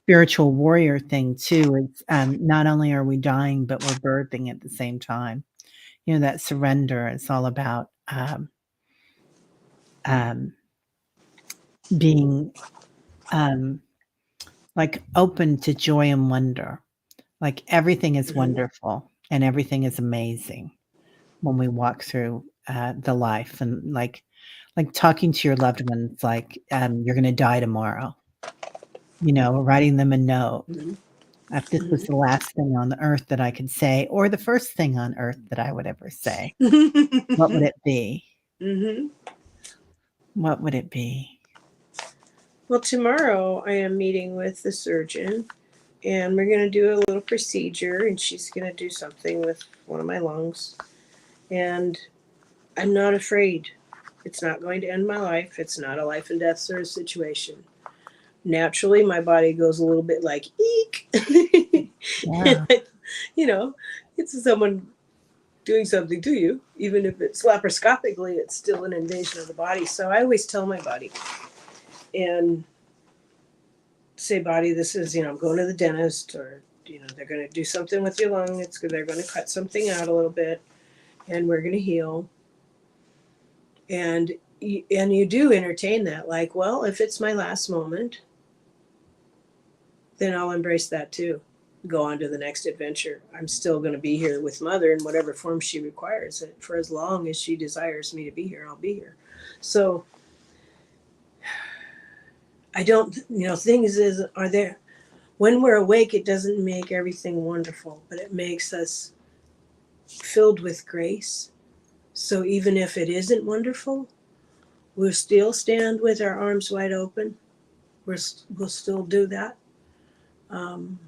spiritual warrior thing too. Is not only are we dying, but we're birthing at the same time. That surrender is all about um, being um, like open to joy and wonder. Like everything is Mhm. wonderful and everything is amazing when we walk through the life, and like talking to your loved ones, like you're going to die tomorrow. Writing them a note. Mhm. If this was the last thing on the earth that I could say, or the first thing on earth that I would ever say, what would Mhm. it be? Mhm. What would it be? Well, tomorrow I am meeting with the surgeon, and we're going to do a little procedure, and she's going to do something with one of my lungs. And I'm not afraid. It's not going to end my life. It's not a life and death sort of situation. Naturally, my body goes a little bit like eek. And Yeah, you know, it's someone doing something to you, even if it's laparoscopically, it's still an invasion of the body. So I always tell my body and say, body, this is, I'm going to the dentist, or, they're going to do something with your lung. They're going to cut something out a little bit, and we're going to heal. And you do entertain that, like, well, if it's my last moment, then I'll embrace that too. Go on to the next adventure. I'm still going to be here with mother in whatever form she requires it. For as long as she desires me to be here, I'll be here. So I don't, things are there. When we're awake, it doesn't make everything wonderful, but it makes us filled with grace. So even if it isn't wonderful, We'll still stand with our arms wide open. We'll still do that. Um,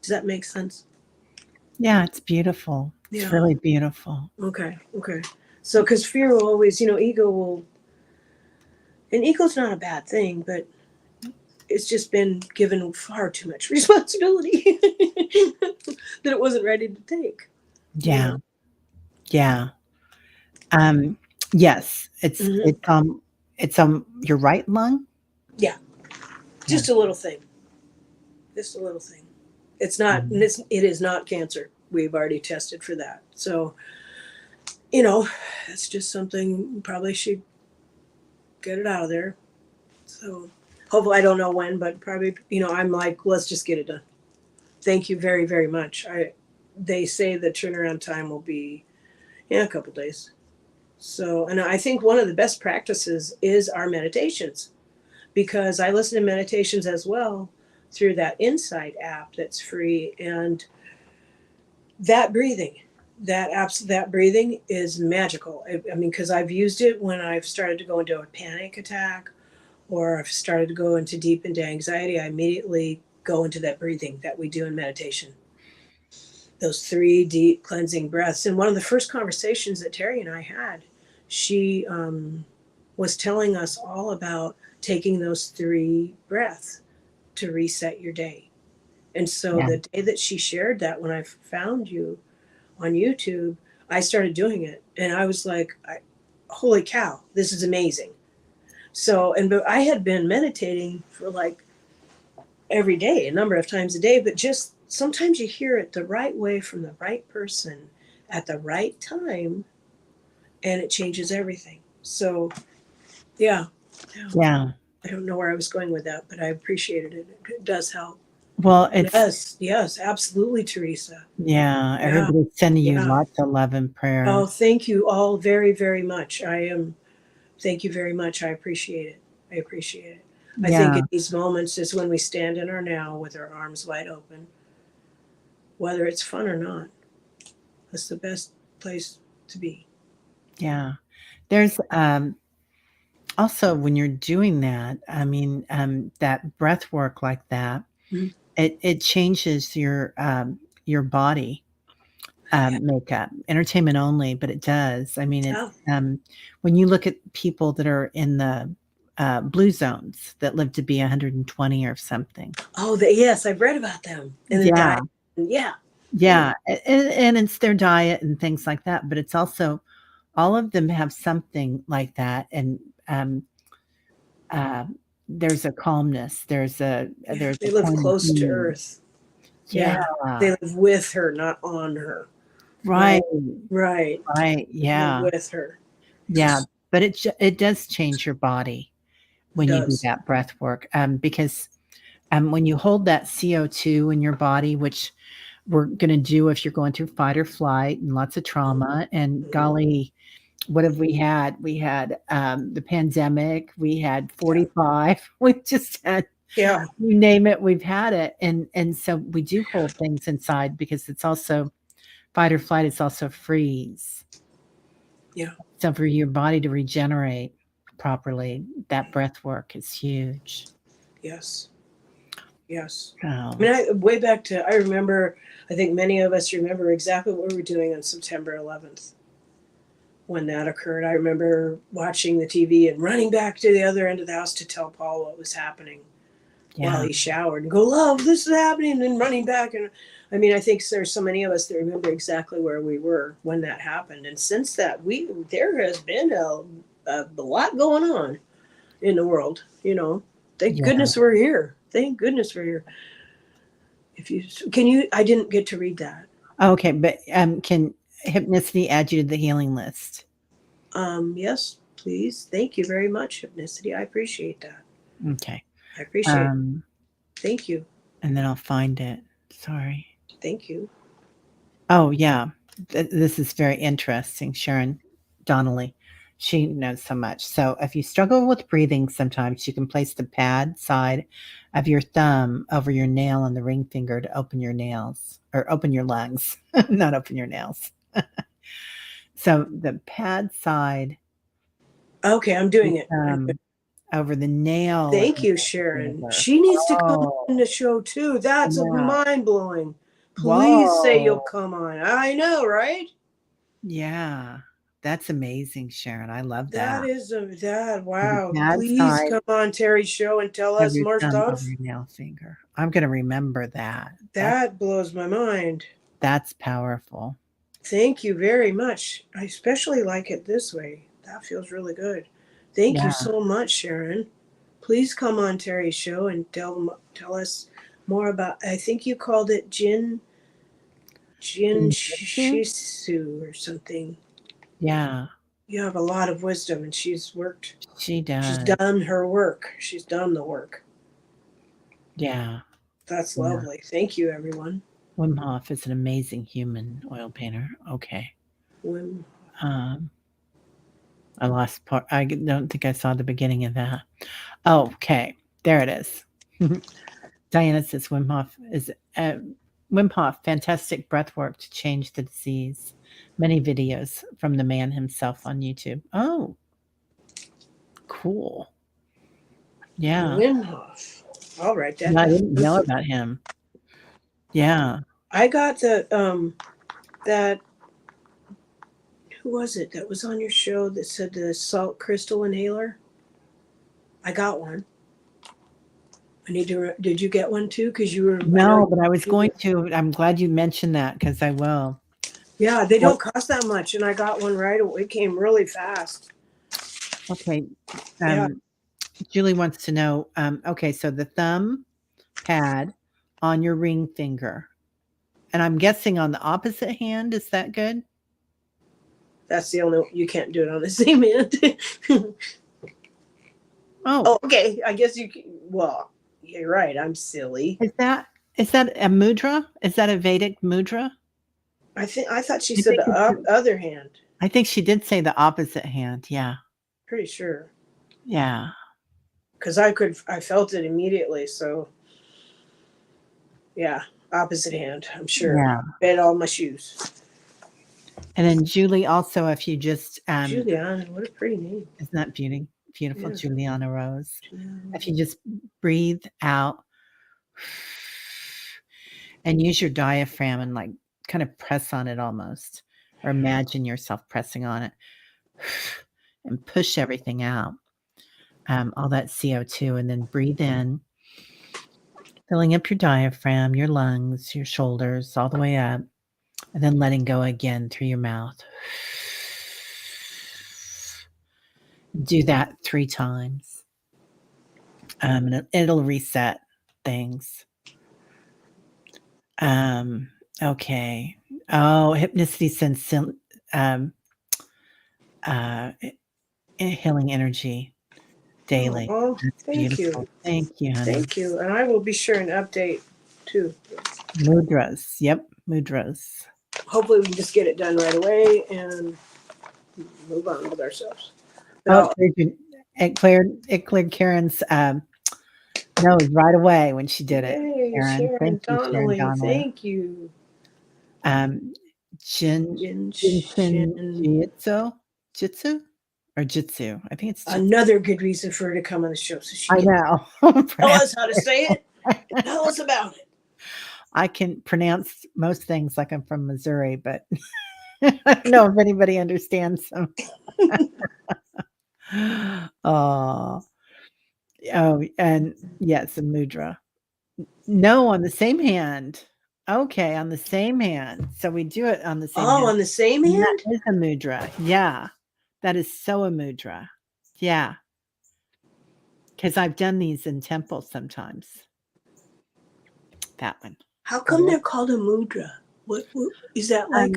does that make sense? Yeah, it's beautiful. It's Yeah. really beautiful. Okay. Okay. So, because fear will always, ego will, and ego's not a bad thing, but it's just been given far too much responsibility that it wasn't ready to take. You Yeah, know. yeah. Um, yes, Hmm. it's your right lung? Yeah. Yeah. Just a little thing. Just a little thing. It's not. Mhm. It is not cancer. We've already tested for that. So you know, it's just something probably should get it out of there. So hopefully, I don't know when, but probably, I'm like, let's just get it done. Thank you very, very much. They say the turnaround time will be in a couple days. So, and I think one of the best practices is our meditations because I listen to meditations as well through that Insight app that's free, and that breathing, that breathing is magical. I mean, because I've used it when I've started to go into a panic attack or I've started to go into deep into anxiety. I immediately go into that breathing that we do in meditation, those three deep cleansing breaths. And one of the first conversations that Terry and I had, she was telling us all about taking those three breaths to reset your day. And so Yeah, the day that she shared that, when I found you on YouTube, I started doing it. And I was like, holy cow, this is amazing. So, but I had been meditating for like every day, a number of times a day, but just sometimes you hear it the right way from the right person at the right time and it changes everything. So, yeah, yeah. yeah. I don't know where I was going with that, but I appreciated it. It does help. Well, it's Yes, yes, absolutely, Teresa. yeah, Yeah, everybody's sending you yeah. lots of love and Oh, prayers. thank you all very, very much. Thank you very much. I appreciate it. I appreciate it. I think Yeah, in these moments is when we stand in our now with our arms wide open, whether it's fun or not. That's the best place to be. yeah. There's, also when you're doing that, I mean, that breath work like that, Mhm. it changes your body, makeup. Entertainment only, but it does. I mean, it's, Yeah. when you look at people that are in the, blue zones that live to be 120 or something. Oh, yes, I've read about them and the diet. Yeah, Yeah, yeah, yeah, and it's their diet and things like that, but it's also all of them have something like that, and, um, uh, there's a calmness, yeah. there's They a live point of close to being. Earth. Yeah, Yeah, they live with her, not on her. right, Right, right. right, They live yeah, with her. yeah, but it does change your body It when you do does. that breath work, because, when you hold that CO2 in your body, which we're gonna do if you're going through fight or flight and lots of trauma, and Mhm. golly, what have we had? We had, the pandemic, we had Yeah, 45, we've just had yeah, you name it, we've had it, and so we do hold things inside because it's also fight or flight, it's also freeze. yeah. So for your body to regenerate properly, that breath work is huge. Yes, yes. I So, mean, way back to, I remember, I think many of us remember exactly what we were doing on September 11th when that occurred. I remember watching the TV and running back to the other end of the house to tell Paul what was happening while yeah, he showered and go, love, this is happening, and then running back. And I mean, I think there's so many of us that remember exactly where we were when that happened. And since that, there has been a lot going on in the world, you know. Thank yeah. goodness we're here. Thank goodness we're here. If you can you I didn't get to read that. Okay, but, can hypnicity add you to the healing list? Yes, please. Thank you very much, Hypnicity. I appreciate that. Okay, I appreciate it. um, Thank you. and then I'll find it. Sorry. Thank you. Oh, yeah. This is very interesting, Sharon Donnelly. She knows so much. So, if you struggle with breathing sometimes, you can place the pad side of your thumb over your nail on the ring finger to open your nails or open your lungs, not open your nails. So, the pad side Okay, I'm doing It's, it. I'm doing over the nail Thank you, area Sharon. finger. She needs to come Oh, on the show too. That's yeah. mind blowing. Please say you'll Whoa. come on. I know, right? Yeah. That's amazing, Sharon. I love That that. is that. The Wow. bad Please side come on Terry's show and tell of us your more thumb over stuff. your nail finger. I'm gonna remember that. That blows my mind. That's powerful. Thank you very much. I especially like it this way. That feels really good. Thank you Yeah. so much, Sharon. Please come on Terry's show and tell us more about. I think you called it Jin Jujitsu? Shisu or something. Yeah, You have a lot of wisdom, and she she's does. done her work. She's done the work. Yeah, That's yeah. lovely. Thank you, everyone. Wim Hof is an amazing human oil painter. Okay. Wim. Um, I lost part. I don't think I saw the beginning of that. Oh, okay. There it is. Diana says uh, Wim Hof, fantastic breath work to change the disease. Many videos from the man himself on YouTube. Oh, cool. Yeah. Wim Hof. I'll write that Yeah, I down. didn't know about him. Yeah. I got the that who was it that was on your show that said the salt crystal inhaler? I got one. I need to. Did you get one too? Because you were. I know. No, but I was going to. I'm glad you mentioned that because I will. Yeah, they Well, don't cost that much, and I got one right away. It came really fast. okay. Yeah, Um, Julie wants to know. Okay, so the thumb pad on your ring finger, and I'm guessing on the opposite hand. Is that good? that's the only. You can't do it on the same hand. Oh, Oh, okay. I guess you. Well, you're right. I'm silly. is that is that a mudra? Is that a Vedic mudra? I thought she I said think the it's. other hand. I think she did say the opposite hand. Yeah, Pretty sure yeah, because I felt it immediately. So yeah, opposite hand. I'm sure. yeah. Bet all my shoes. And then Julie also, if you just Juliana, what a pretty name. isn't that beautiful Yeah. Juliana Rose? Juliana. If you just breathe out and use your diaphragm and like kind of press on it almost, or imagine yourself pressing on it and push everything out, all that CO2, and then breathe in, filling up your diaphragm, your lungs, your shoulders, all the way up, and then letting go again through your mouth. Do that 3 times, and it'll reset things. Um, okay. Oh, hypnicity sends um, healing energy daily. Oh, That's thank you. beautiful. Thank you, honey. Thank you. And I will be sure and update too. Mudras. Yep, mudras. Hopefully, we can just get it done right away and move on with ourselves. But Oh, it cleared Karen's nose right away when she did it. yay, Karen, thank Sharon you, Sharon Donnelly. Donnelly. Thank you. Um, Jin Jinshin Genshin. Jitsu or Jitsu. I think it's Jitsu. Another good reason for her to come on the show so she I can know. tell us how to say it. Tell us about it. I can pronounce most things like I'm from Missouri, but I don't know if anybody understands them. Oh, oh, and yes, a mudra. No, on the same hand. Okay, on the same hand. So we do it on the same Oh, hand. on the same And hand? that is a mudra. Yeah, that is so a mudra. Yeah, because I've done these in temples sometimes. That one. How come they're called a mudra? What is that like?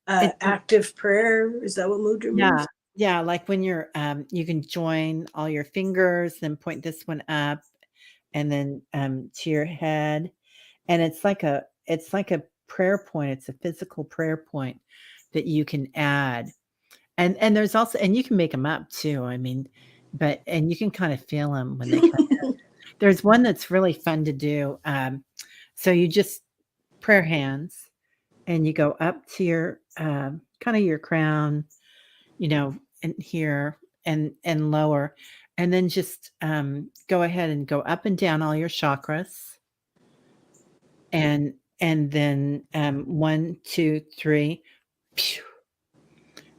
Um, it's Active prayer? Is that what mudra yeah, means? yeah, like when you're, you can join all your fingers, then point this one up, and then, to your head, and it's like a prayer point, it's a physical prayer point that you can add, and there's also and you can make them up too, I mean, and you can kinda feel them when they come in. There's one that's really fun to do, so you just prayer hands, and you go up to your, kinda your crown, you know, in here, and lower, and then just, go ahead and go up and down all your chakras, and then, 1, 2, 3, phew,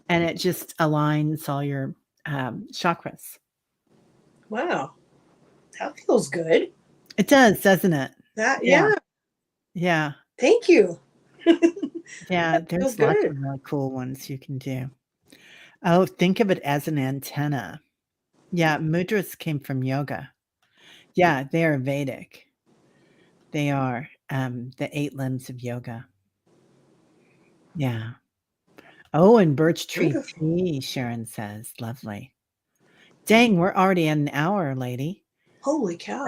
and it just aligns all your, chakras. Wow, that feels good. It does, doesn't it? That Yeah, yeah, yeah, thank you. yeah, That feels there's lots good. of really cool ones you can do. Oh, think of it as an antenna. Yeah, mudras came from yoga. Yeah, they are Vedic. They are, the 8 limbs of yoga. Yeah. Oh, and birch tree Beautiful. tea, Sharon says. Lovely. Dang, we're already at an hour, lady. Holy cow.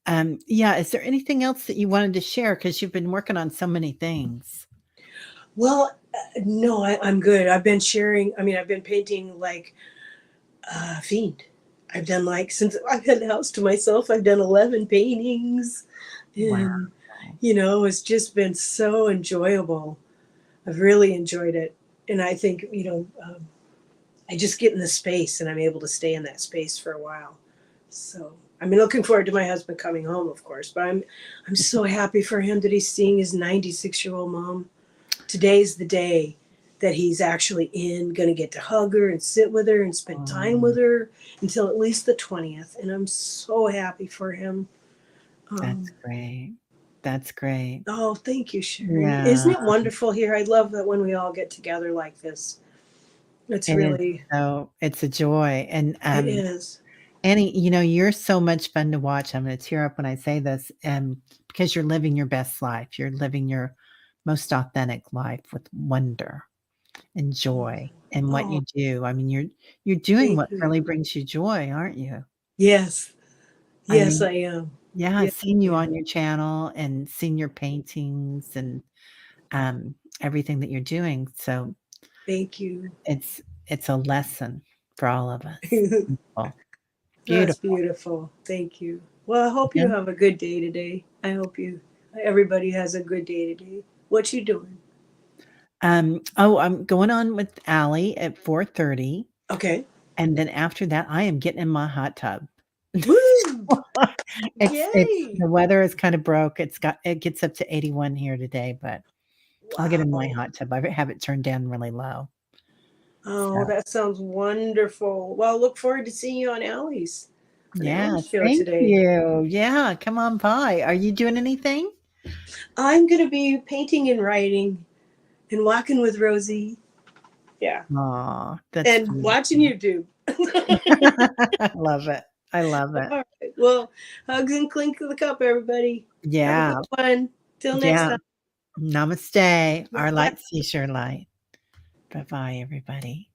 So, yeah, is there anything else that you wanted to share? Because 'Cause you've been working on so many things. Well, no, I'm good. I've been sharing. I mean, I've been painting like fiend. I've done like since I've had the house to myself. I've done 11 paintings, Wow. and it's just been so enjoyable. I've really enjoyed it, and I think I just get in the space, and I'm able to stay in that space for a while. So I mean, looking forward to my husband coming home, of course. But I'm so happy for him that he's seeing his 96-year-old mom. Today's the day that he's actually going to get to hug her and sit with her and spend time Oh, with her until at least the 20th. And I'm so happy for him. that's Um, great. That's great. oh, thank you, Sharon. Isn't Yeah, it wonderful here? I love that when we all get together like this. It's it is really, it's a joy, and, it is. Annie, you're so much fun to watch. I'm gonna tear up when I say this, because you're living your best life. You're living your most authentic life with wonder and joy in what Oh, you do. I mean, you're doing thank what you. really brings you joy, aren't you? Yes. I Yes, mean, I am. yeah, I've Yes, seen I you am. on your channel and seen your paintings and, everything that you're doing, so Thank you. it's a lesson for all of us. Beautiful, That's beautiful. beautiful. Thank you. Well, I hope Yeah. you have a good day today. I hope everybody has a good day today. What you doing? Oh, I'm going on with Allie at 4:30, Okay. and then after that, I am getting in my hot tub. Woo! It's Yay! the weather is kinda broke. It gets up to 81 here today, but I'll get in my Wow. hot tub. I have it turned down really low. Oh, So, that sounds wonderful. Well, look forward to seeing you on yeah, Allie's show thank today. you. Yeah, come on by. Are you doing anything? I'm gonna be painting and writing and walking with Rosie. Yeah. Aw, that's And watching beautiful. YouTube. I love it. I love it. All right. Well, hugs and clink of the cup, everybody. Have a good Yeah, one. Till next yeah. time. Namaste. Our Bye. light sees your light. Bye-bye, everybody.